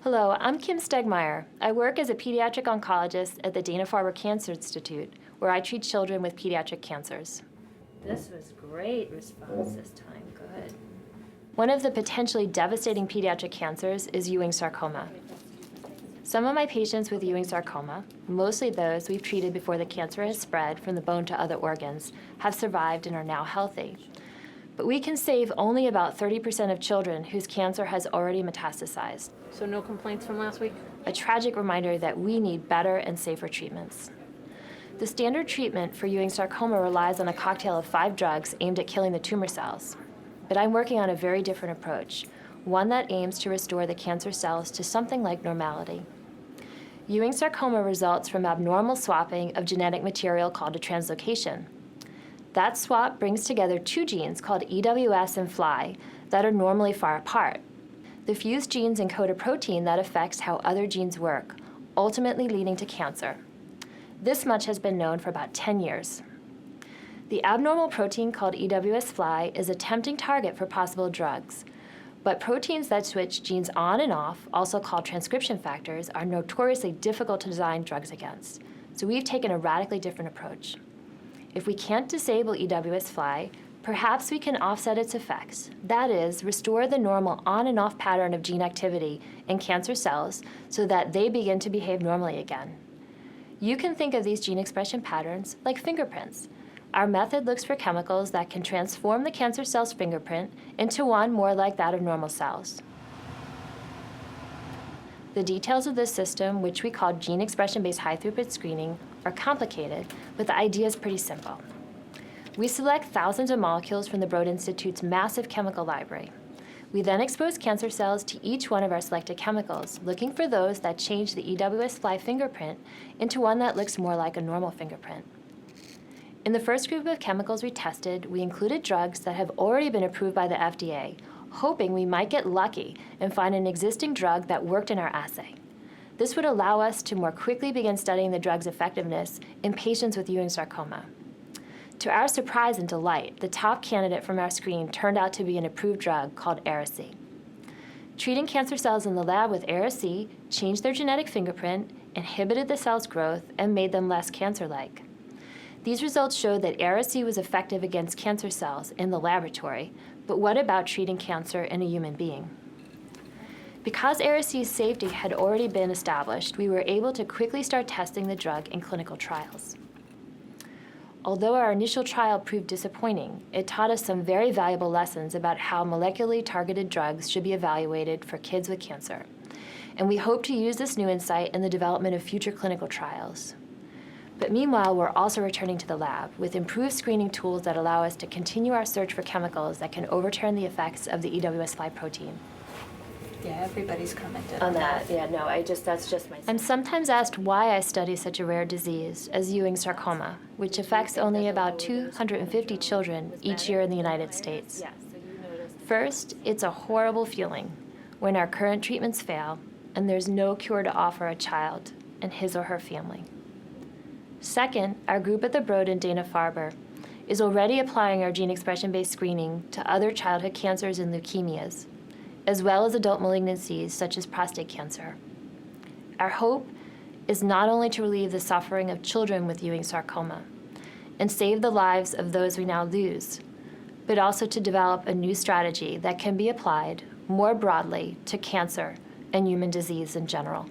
Hello, I'm Kim Stegmaier. I work as a pediatric oncologist at the Dana-Farber Cancer Institute, where I treat children with pediatric cancers. This was great response this time, good. One of the potentially devastating pediatric cancers is Ewing sarcoma. Some of my patients with Ewing sarcoma, mostly those we've treated before the cancer has spread from the bone to other organs, have survived and are now healthy. But we can save only about 30% of children whose cancer has already metastasized. So no complaints from last week? A tragic reminder that we need better and safer treatments. The standard treatment for Ewing sarcoma relies on a cocktail of 5 drugs aimed at killing the tumor cells. But I'm working on a very different approach, one that aims to restore the cancer cells to something like normality. Ewing sarcoma results from abnormal swapping of genetic material called a translocation. That swap brings together 2 genes called EWS and FLI that are normally far apart. The fused genes encode a protein that affects how other genes work, ultimately leading to cancer. This much has been known for about 10 years. The abnormal protein called EWS-FLI is a tempting target for possible drugs, but proteins that switch genes on and off, also called transcription factors, are notoriously difficult to design drugs against. So we've taken a radically different approach. If we can't disable EWS-FLI, perhaps we can offset its effects. That is, restore the normal on and off pattern of gene activity in cancer cells so that they begin to behave normally again. You can think of these gene expression patterns like fingerprints. Our method looks for chemicals that can transform the cancer cell's fingerprint into one more like that of normal cells. The details of this system, which we call gene expression-based high-throughput screening, are complicated, but the idea is pretty simple. We select thousands of molecules from the Broad Institute's massive chemical library. We then expose cancer cells to each one of our selected chemicals, looking for those that change the EWS-FLI fingerprint into one that looks more like a normal fingerprint. In the first group of chemicals we tested, we included drugs that have already been approved by the FDA, hoping we might get lucky and find an existing drug that worked in our assay. This would allow us to more quickly begin studying the drug's effectiveness in patients with Ewing sarcoma. To our surprise and delight, the top candidate from our screen turned out to be an approved drug called Ara-C. Treating cancer cells in the lab with Ara-C changed their genetic fingerprint, inhibited the cell's growth, and made them less cancer-like. These results showed that Ara-C was effective against cancer cells in the laboratory, but what about treating cancer in a human being? Because Ara-C's safety had already been established, we were able to quickly start testing the drug in clinical trials. Although our initial trial proved disappointing, it taught us some very valuable lessons about how molecularly targeted drugs should be evaluated for kids with cancer. And we hope to use this new insight in the development of future clinical trials. But meanwhile, we're also returning to the lab with improved screening tools that allow us to continue our search for chemicals that can overturn the effects of the EWS-FLI protein. Yeah, everybody's commented On that, yeah, no, that's just my... I'm sometimes asked why I study such a rare disease as Ewing sarcoma, which affects only about 250 children each year in the United States. First, it's a horrible feeling when our current treatments fail and there's no cure to offer a child and his or her family. Second, our group at the Broad and Dana-Farber is already applying our gene expression-based screening to other childhood cancers and leukemias, as well as adult malignancies such as prostate cancer. Our hope is not only to relieve the suffering of children with Ewing sarcoma and save the lives of those we now lose, but also to develop a new strategy that can be applied more broadly to cancer and human disease in general.